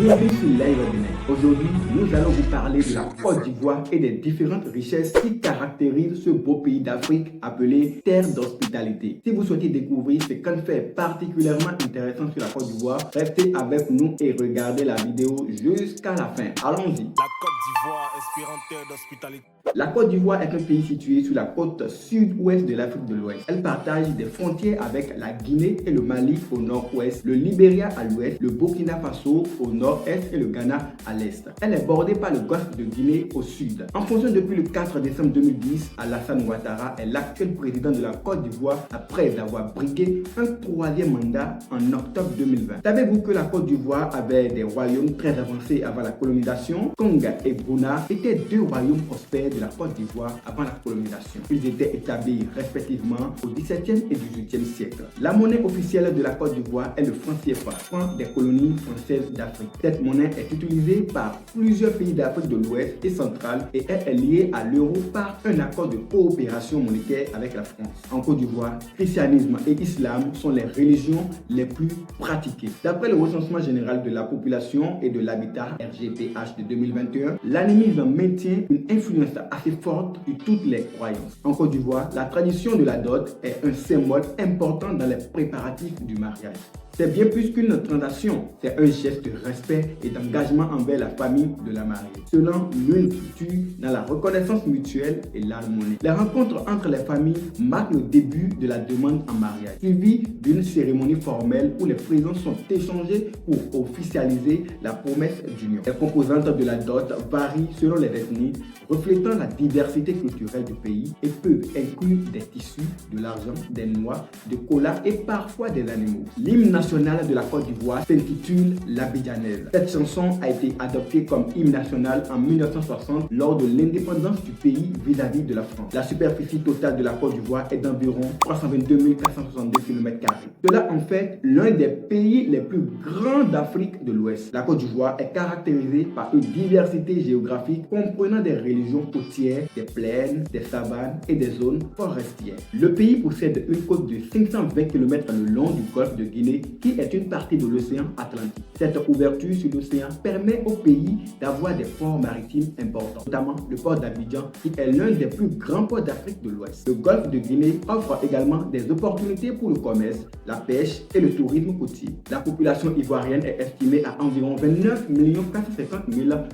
Bienvenue sur Live Bénin. Aujourd'hui, nous allons vous parler de la Côte d'Ivoire et des différentes richesses qui caractérisent ce beau pays d'Afrique appelé terre d'hospitalité. Si vous souhaitez découvrir ce qu'on fait particulièrement intéressant sur la Côte d'Ivoire, restez avec nous et regardez la vidéo jusqu'à la fin. Allons-y. La Côte d'Ivoire, inspirante terre d'hospitalité. La Côte d'Ivoire est un pays situé sur la côte sud-ouest de l'Afrique de l'Ouest. Elle partage des frontières avec la Guinée et le Mali au nord-ouest, le Libéria à l'ouest, le Burkina Faso au nord-est et le Ghana à l'est. Elle est bordée par le golfe de Guinée au sud. En fonction depuis le 4 décembre 2010, Alassane Ouattara est l'actuel président de la Côte d'Ivoire après avoir brigué un troisième mandat en octobre 2020. Savez-vous que la Côte d'Ivoire avait des royaumes très avancés avant la colonisation? Konga et Bouna étaient deux royaumes prospères de la Côte d'Ivoire avant la colonisation. Ils étaient établis respectivement au XVIIe et XVIIIe siècle. La monnaie officielle de la Côte d'Ivoire est le franc CFA, franc des colonies françaises d'Afrique. Cette monnaie est utilisée par plusieurs pays d'Afrique de l'Ouest et centrale et elle est liée à l'euro par un accord de coopération monétaire avec la France. En Côte d'Ivoire, christianisme et islam sont les religions les plus pratiquées. D'après le recensement général de la population et de l'habitat RGPH de 2021, l'animisme maintient une influence assez forte sur toutes les croyances. En Côte d'Ivoire, la tradition de la dot est un symbole important dans les préparatifs du mariage. C'est bien plus qu'une transaction, c'est un geste de respect et d'engagement envers la famille de la mariée, selon l'une culture dans la reconnaissance mutuelle et l'harmonie. Les rencontres entre les familles marquent le début de la demande en mariage, suivi d'une cérémonie formelle où les présents sont échangés pour officialiser la promesse d'union. Les composantes de la dot varient selon les ethnies, reflétant la diversité culturelle du pays et peuvent inclure des tissus, de l'argent, des noix, de cola et parfois des animaux. L'hymne national de la Côte d'Ivoire s'intitule l'Abidjanaise. Cette chanson a été adoptée comme hymne national en 1960 lors de l'indépendance du pays vis-à-vis de la France. La superficie totale de la Côte d'Ivoire est d'environ 322 462 km². Cela en fait l'un des pays les plus grands d'Afrique de l'Ouest. La Côte d'Ivoire est caractérisée par une diversité géographique comprenant des régions côtières, des plaines, des savanes et des zones forestières. Le pays possède une côte de 520 km le long du golfe de Guinée qui est une partie de l'océan Atlantique. Cette ouverture sur l'océan permet au pays d'avoir des ports maritimes importants, notamment le port d'Abidjan qui est l'un des plus grands ports d'Afrique de l'Ouest. Le golfe de Guinée offre également des opportunités pour le commerce, la pêche et le tourisme côtier. La population ivoirienne est estimée à environ 29 450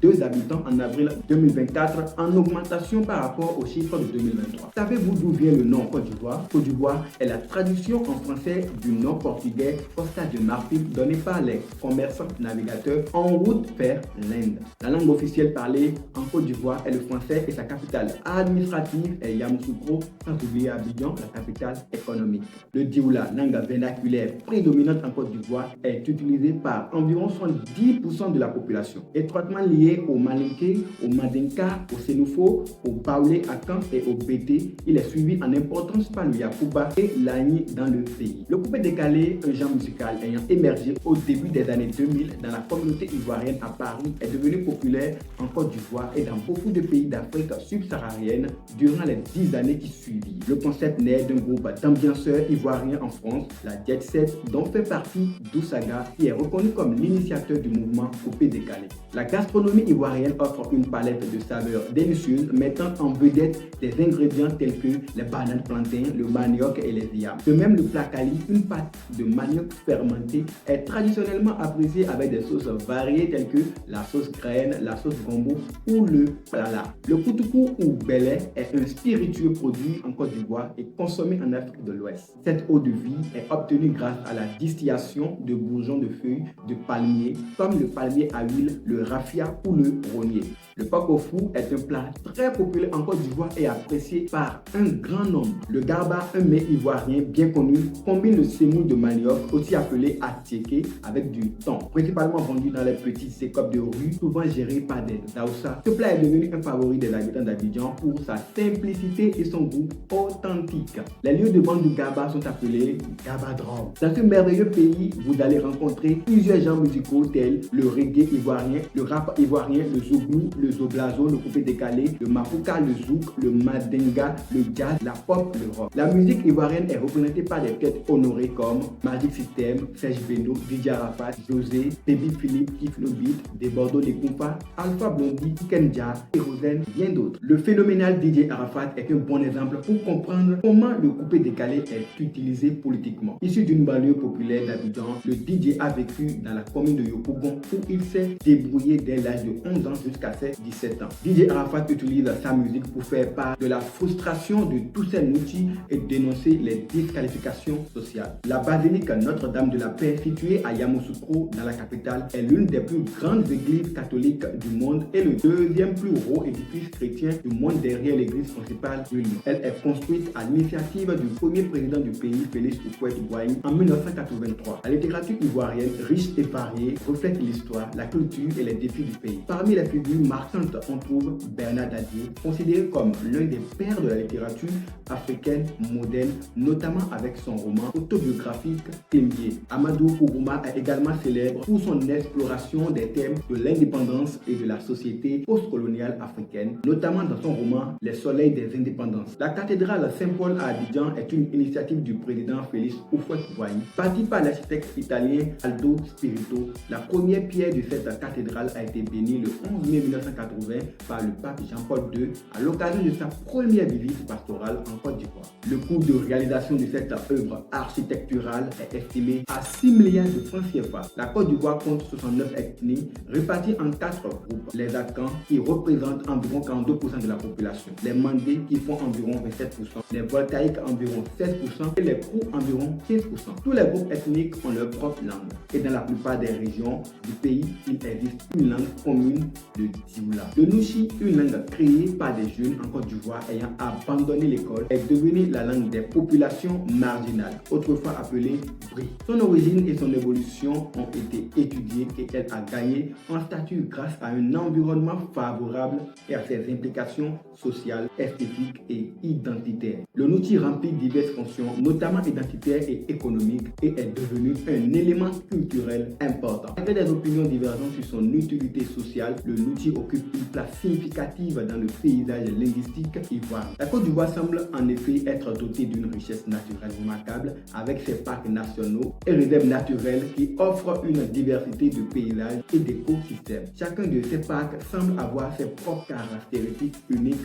002 habitants en avril 2024, en augmentation par rapport aux chiffres de 2023. Savez-vous d'où vient le nom Côte d'Ivoire? Côte d'Ivoire est la traduction en français du nom portugais Costa de Marfil donné par les commerçants navigateurs en route vers l'Inde. La langue officielle parlée en Côte d'Ivoire est le français et sa capitale administrative est Yamoussoukro, sans oublier Abidjan, la capitale économique. Le dioula, langue vernaculaire prédominante en Côte d'Ivoire, est utilisé par environ 70% de la population. Étroitement lié au Malinké, au Mandinka, au Sénoufo, au Baoulé Akan et au Bété, il est suivi en importance par le Yakuba et l'Agni dans le pays. Le coupé décalé, un genre musical ayant émergé au début des années 2000 dans la communauté ivoirienne à Paris, est devenu populaire en Côte d'Ivoire et dans beaucoup de pays d'Afrique subsaharienne durant les 10 années qui suivirent. Le concept naît d'un groupe d'ambianceurs ivoiriens en France, la Jet Set, dont fait partie Dousaga, qui est reconnu comme l'initiateur du mouvement coupé décalé. La gastronomie ivoirienne offre une palette de saveurs délicieuses mettant en vedette des ingrédients tels que les bananes plantains, le manioc et les yams. De même, le plat kali, une pâte de manioc fermenté, est traditionnellement apprécié avec des sauces variées telles que la sauce graine, la sauce gombo ou le plala. Le koutoukou ou belé est un spiritueux produit en Côte d'Ivoire et consommé en Afrique de l'Ouest. Cette eau de vie est obtenue grâce à la distillation de bourgeons de feuilles de palmier comme le palmier à huile, le raffia ou le rognier. Le pak au fou est un plat très populaire en Côte d'Ivoire et apprécié par un grand nombre. Le garba, un mets ivoirien bien connu, combine le semoule de manioc, aussi appelé atiéké, avec du thon, principalement vendu dans les petites écopes de rue, souvent gérées par des daoussa. Ce plat est devenu un favori des habitants d'Abidjan pour sa simplicité et son goût authentique. Les lieux de vente du garba sont appelés garbadrom. Dans ce merveilleux pays, vous allez rencontrer plusieurs genres musicaux tels le reggae ivoirien, le rap ivoirien, le zoglou, le zoblazo, le coupé décalé, le mapuka, le zouk, le madenga, le jazz, la pop, le rock. La musique ivoirienne est représentée par des têtes honorées comme Magic System, M, Serge Beno, Didier Arafat, José, Baby Philippe, Tiflo Beat, des Bordeaux les Kumpa, Alpha Blondy, Kenja, Erosen, bien d'autres. Le phénoménal Didier Arafat est un bon exemple pour comprendre comment le coupé décalé est utilisé politiquement. Issu d'une banlieue populaire d'Abidjan, le Didier a vécu dans la commune de Yopougon où il s'est débrouillé dès l'âge de 11 ans jusqu'à ses 17 ans. Didier Arafat utilise sa musique pour faire part de la frustration de tous ses outils et dénoncer les disqualifications sociales. La basilique Notre-Dame de la Paix, située à Yamoussoukro, dans la capitale, est l'une des plus grandes églises catholiques du monde et le deuxième plus gros édifice chrétien du monde derrière l'église principale du Lyon. Elle est construite à l'initiative du premier président du pays, Félix Houphouët-Boigny, en 1983. La littérature ivoirienne, riche et variée, reflète l'histoire, la culture et les défis du pays. Parmi les figures marquantes, on trouve Bernard Dadier, considéré comme l'un des pères de la littérature africaine moderne, notamment avec son roman autobiographique Tembié. Amadou Kourouma est également célèbre pour son exploration des thèmes de l'indépendance et de la société postcoloniale africaine, notamment dans son roman Les Soleils des Indépendances. La cathédrale Saint-Paul à Abidjan est une initiative du président Félix Houphouët-Boigny, bâtie par l'architecte italien Aldo Spirito. La première pierre de cette cathédrale a été bénie le 11 mai 1980 par le pape Jean-Paul II à l'occasion de sa première visite pastorale en Côte d'Ivoire. Le coût de réalisation de cette œuvre architecturale est estimé à 6 milliards de francs CFA. La Côte d'Ivoire compte 69 ethnies réparties en 4 groupes. Les Akans qui représentent environ 42% de la population, les Mandés qui font environ 27%, les Voltaïques environ 16% et les Krou environ 15%. Tous les groupes ethniques ont leur propre langue et dans la plupart des régions du pays, il existe une langue commune, le Dioula. Le Nouchi, une langue créée par des jeunes en Côte d'Ivoire ayant abandonné l'école, est devenue la langue des populations marginales, autrefois appelée Bri. Son origine et son évolution ont été étudiées et elle a gagné en statut grâce à un environnement favorable et à ses implications sociales, esthétiques et identitaires. Le Nouchi remplit diverses fonctions, notamment identitaires et économiques, et est devenu un élément culturel important. Avec des opinions divergentes sur son utilité sociale, le Nouchi occupe une place significative dans le paysage linguistique ivoirien. La Côte d'Ivoire semble en effet être dotée d'une richesse naturelle remarquable, avec ses parcs nationaux et réserves naturelles qui offrent une diversité de paysages et d'écosystèmes. Chacun de ces parcs semble avoir ses propres caractéristiques uniques,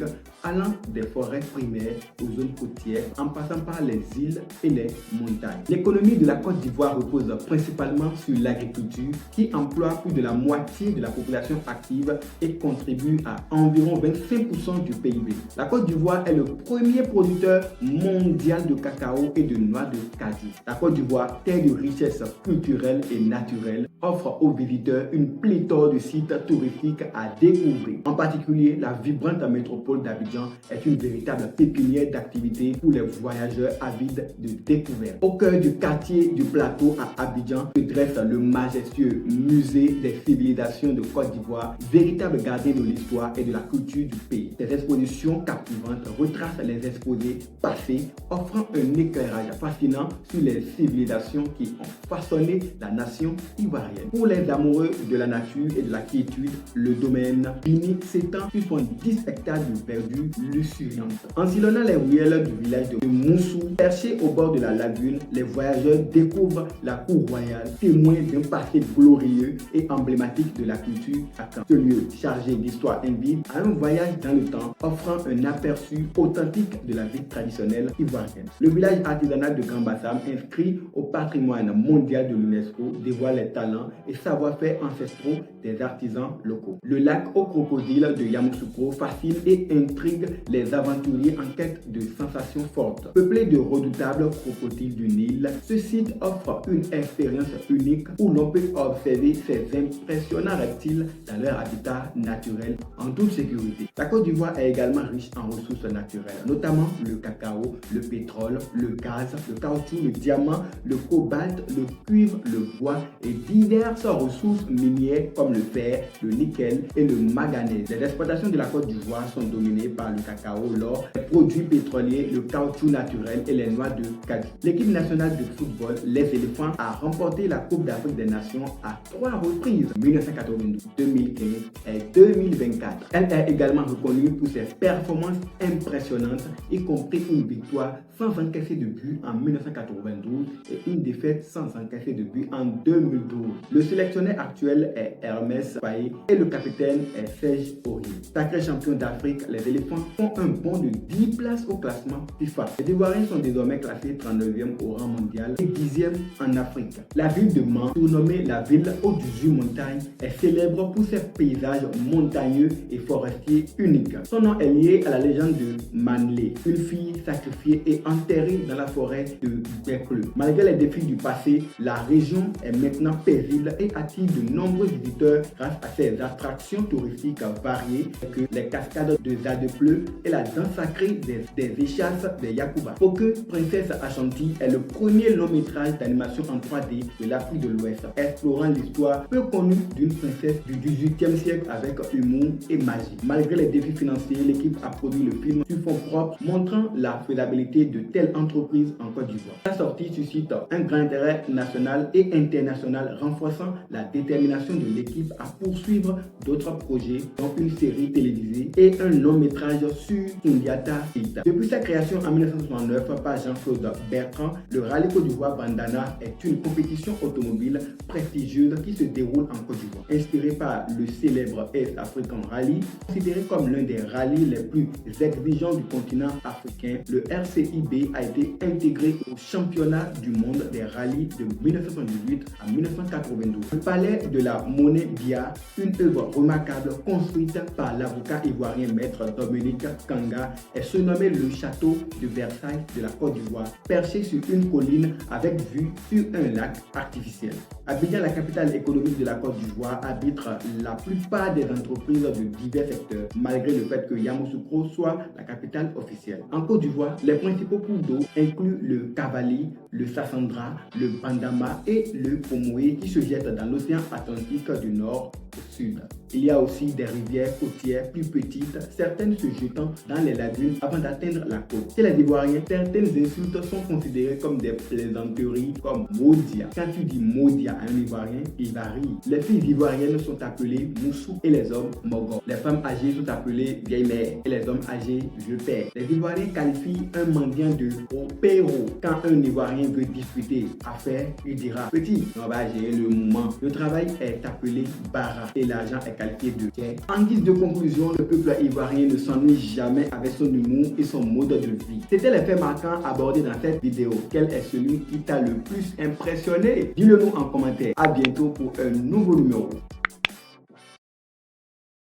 allant des forêts primaires aux zones côtières, en passant par les îles et les montagnes. L'économie de la Côte d'Ivoire repose principalement sur l'agriculture, qui emploie plus de la moitié de la population active et contribue à environ 25% du PIB. La Côte d'Ivoire est le premier producteur mondial de cacao et de noix de cajou. La Côte d'Ivoire, terre de richesses culturelles et naturelles, offre aux visiteurs une pléthore de sites touristiques à découvrir. En particulier, la vibrante métropole d'Abidjan est une véritable pépinière d'activités pour les voyageurs avides de découvertes. Au cœur du quartier du plateau à Abidjan se dresse le majestueux musée des civilisations de Côte d'Ivoire, véritable gardien de l'histoire et de la culture du pays. Ces expositions captivantes retracent les exposés passés, offrant un éclairage fascinant sur les civilisations qui ont façonné la nation ivoirienne. Pour les amoureux de la nature et de la quiétude, le domaine Bini s'étend sur 10 hectares de verdure luxuriante. En sillonnant les ruelles du village de Moussou, perché au bord de la lagune, les voyageurs découvrent la cour royale, témoin d'un passé glorieux et emblématique de la culture Akan. Ce lieu, chargé d'histoire, invite à un voyage dans le temps, offrant un aperçu authentique de la vie traditionnelle ivoirienne. Le village artisanal de Grand-Bassam, inscrit au patrimoine mondial de l'UNESCO, dévoile les talents et savoir-faire ancestraux des artisans locaux. Le lac aux crocodiles de Yamoussoukro fascine et intrigue les aventuriers en quête de sensations fortes. Peuplé de redoutables crocodiles du Nil, ce site offre une expérience unique où l'on peut observer ces impressionnants reptiles dans leur habitat naturel en toute sécurité. La Côte d'Ivoire est également riche en ressources naturelles, notamment le cacao, le pétrole, le gaz, le caoutchouc, le diamant, le cobalt, le cuivre, le bois et diverses ressources minières comme le fer, le nickel et le manganèse. Les exploitations de la Côte d'Ivoire sont dominées par le cacao, l'or, les produits pétroliers, le caoutchouc naturel et les noix de cajou. L'équipe nationale de football, les éléphants, a remporté la Coupe d'Afrique des Nations à 3 reprises, 1992, 2015 et 2024. Elle est également reconnue pour ses performances impressionnantes, y compris une victoire sans encaisser de but en 1992 et une défaite défaites sans encaisser de but en 2012. Le sélectionneur actuel est Hermès Faé et le capitaine est Serge Aurier. Sacré champion d'Afrique, les éléphants font un bond de 10 places au classement FIFA. Les Ivoiriens sont désormais classés 39e au rang mondial et 10e en Afrique. La ville de Mans, surnommée la ville aux 18 montagnes, est célèbre pour ses paysages montagneux et forestiers uniques. Son nom est lié à la légende de Manlé, une fille sacrifiée et enterrée dans la forêt de Bekle. Malgré les défis du passé, la région est maintenant paisible et attire de nombreux visiteurs grâce à ses attractions touristiques variées que les cascades de Zadepleu et la danse sacrée des échasses des Yakuba. Poké Princesse Ashanti est le premier long métrage d'animation en 3D de l'Afrique de l'Ouest, explorant l'histoire peu connue d'une princesse du XVIIIe siècle avec humour et magie. Malgré les défis financiers, l'équipe a produit le film sur fonds propres, montrant la faisabilité de telles entreprises en Côte d'Ivoire. La sortie suscite un grand intérêt national et international, renforçant la détermination de l'équipe à poursuivre d'autres projets, dont une série télévisée et un long métrage sur Sundiata Keita. Depuis sa création en 1969 par Jean-Claude Bertrand, le Rallye Côte d'Ivoire Bandana est une compétition automobile prestigieuse qui se déroule en Côte d'Ivoire. Inspiré par le célèbre East African Rally, considéré comme l'un des rallyes les plus exigeants du continent africain, le RCIB a été intégré au championnat du monde des rallyes de 1978 à 1992. Le palais de la Monnaie Bia, une œuvre remarquable construite par l'avocat ivoirien maître Dominique Kanga, est surnommé le château de Versailles de la Côte d'Ivoire, perché sur une colline avec vue sur un lac artificiel. Abidjan, la capitale économique de la Côte d'Ivoire, arbitre la plupart des entreprises de divers secteurs, malgré le fait que Yamoussoukro soit la capitale officielle. En Côte d'Ivoire, les principaux cours d'eau incluent le Cavali, le Sassandra, le Bandama et le Pomoé qui se jettent dans l'océan Atlantique du nord au sud. Il y a aussi des rivières côtières plus petites, certaines se jetant dans les lagunes avant d'atteindre la côte. Chez les Ivoiriens, certaines insultes sont considérées comme des plaisanteries comme Modia. Quand tu dis Modia à un Ivoirien, il va rire. Les filles ivoiriennes sont appelées Moussou et les hommes Mogon. Les femmes âgées sont appelées vieille mère et les hommes âgés vieux père. Les Ivoiriens qualifient un mendiant de opéro. Quand un Ivoirien veut discuter affaires, il dira petit, on va gérer le moment. Le travail est appelé bara et l'argent est qualifié de tiers. En guise de conclusion, le peuple ivoirien ne s'ennuie jamais avec son humour et son mode de vie. C'était les faits marquants abordés dans cette vidéo. Quel est celui qui t'a le plus impressionné? Dis-le nous en commentaire. À bientôt pour un nouveau numéro.